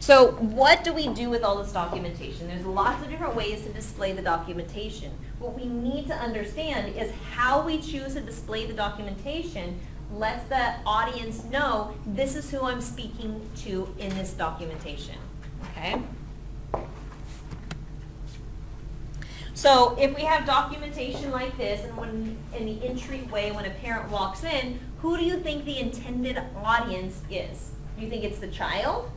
So what do we do with all this documentation? There's lots of different ways to display the documentation. What we need to understand is how we choose to display the documentation lets the audience know this is who I'm speaking to in this documentation. Okay? So if we have documentation like this, and when in the entryway, when a parent walks in, who do you think the intended audience is? Do you think it's the child?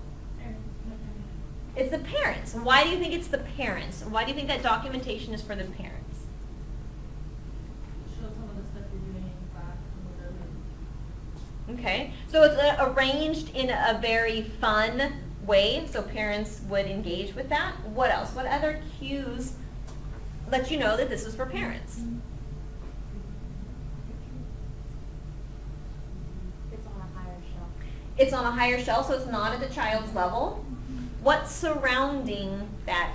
It's the parents. Why do you think it's the parents? Why do you think that documentation is for the parents? Show some of the stuff you're doing in class. Okay, so it's arranged in a very fun way, so parents would engage with that. What else? What other cues let you know that this is for parents? It's on a higher shelf. It's on a higher shelf, so it's not at the child's level. What's surrounding that?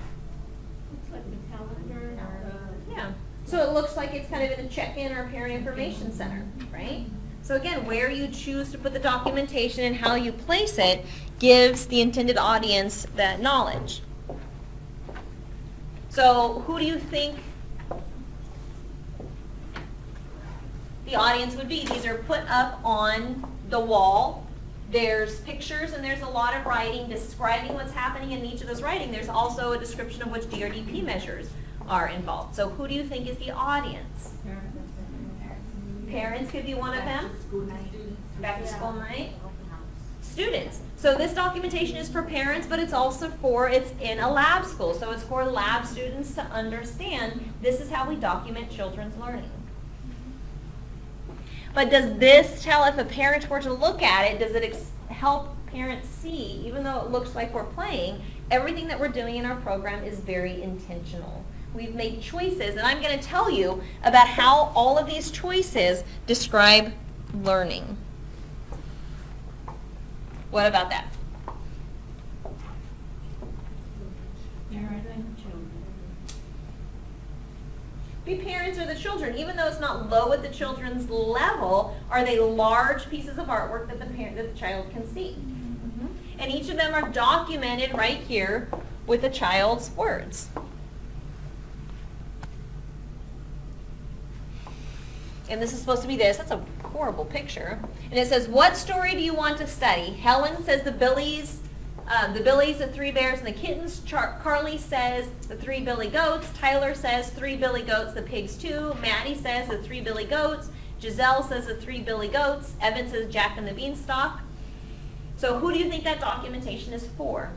Looks like the calendar. Yeah. So it looks like it's kind of in a check-in or parent information center, right? So again, where you choose to put the documentation and how you place it gives the intended audience that knowledge. So who do you think the audience would be? These are put up on the wall. There's pictures and there's a lot of writing describing what's happening in each of those writing. There's also a description of which DRDP measures are involved. So who do you think is the audience? Parents could be one of them. Back to school night. Students. So this documentation is for parents, but it's also it's in a lab school. So it's for lab students to understand this is how we document children's learning. But does this tell, if a parent were to look at it, does it help parents see, even though it looks like we're playing, everything that we're doing in our program is very intentional. We've made choices, and I'm going to tell you about how all of these choices describe learning. What about that? Be parents or the children, even though it's not low at the children's level, are they large pieces of artwork that the child can see? Mm-hmm. And each of them are documented right here with the child's words. And this is supposed to be this. That's a horrible picture. And it says, what story do you want to study? Helen says the Billies, the 3 bears, and the kittens. Carly says the 3 billy goats. Tyler says 3 billy goats, the pigs too. Maddie says the 3 billy goats. Giselle says the 3 billy goats. Evan says Jack and the Beanstalk. So who do you think that documentation is for?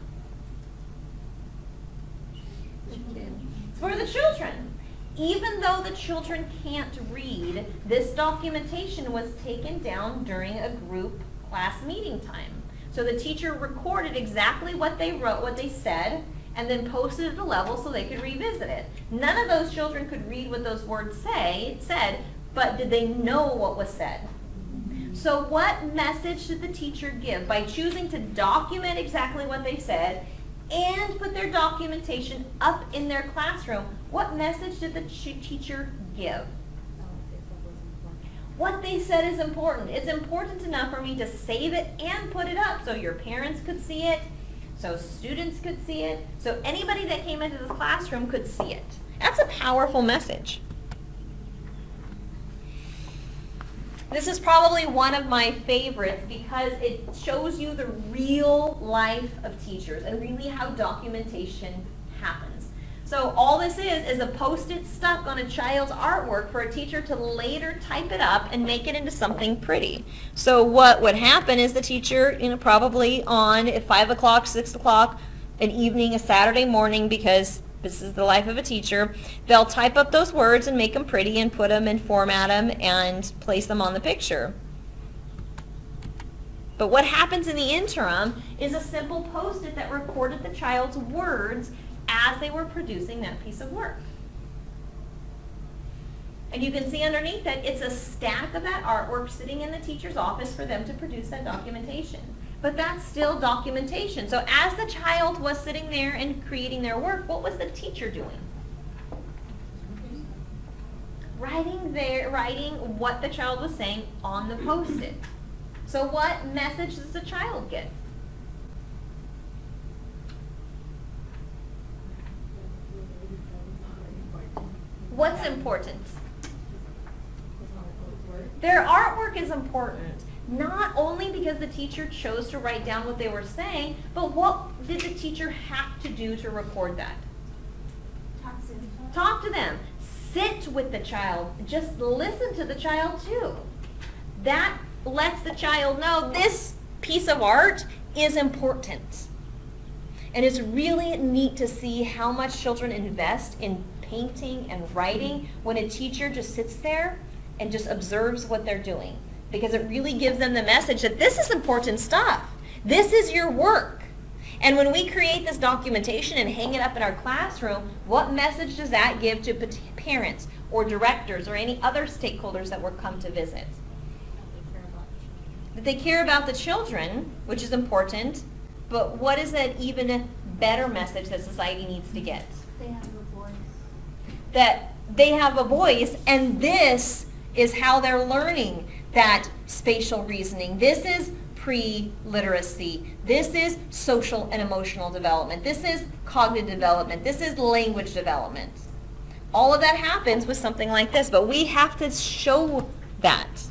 It's for the children. Even though the children can't read, this documentation was taken down during a group class meeting time. So the teacher recorded exactly what they wrote, what they said, and then posted it at the level so they could revisit it. None of those children could read what those words said, but did they know what was said? So what message did the teacher give? By choosing to document exactly what they said and put their documentation up in their classroom, what message did the teacher give? What they said is important. It's important enough for me to save it and put it up so your parents could see it, so students could see it, so anybody that came into the classroom could see it. That's a powerful message. This is probably one of my favorites because it shows you the real life of teachers and really how documentation happens. So all this is a Post-it stuck on a child's artwork for a teacher to later type it up and make it into something pretty. So what would happen is the teacher, probably on at 5 o'clock, 6 o'clock, an evening, a Saturday morning, because this is the life of a teacher, they'll type up those words and make them pretty and put them and format them and place them on the picture. But what happens in the interim is a simple Post-it that recorded the child's words as they were producing that piece of work. And you can see underneath it, it's a stack of that artwork sitting in the teacher's office for them to produce that documentation. But that's still documentation. So as the child was sitting there and creating their work, what was the teacher doing? Writing what the child was saying on the Post-it. So what message does the child get? What's important? Their artwork is important, not only because the teacher chose to write down what they were saying, but what did the teacher have to do to record that? Talk to them. Sit with the child. Just listen to the child too. That lets the child know this piece of art is important. And it's really neat to see how much children invest in painting and writing when a teacher just sits there and just observes what they're doing. Because it really gives them the message that this is important stuff. This is your work. And when we create this documentation and hang it up in our classroom, what message does that give to parents or directors or any other stakeholders that will come to visit? That they care about the children, which is important, but what is an even better message that society needs to get? They have a voice. That they have a voice, and this is how they're learning that spatial reasoning. This is pre-literacy. This is social and emotional development. This is cognitive development. This is language development. All of that happens with something like this, but we have to show that.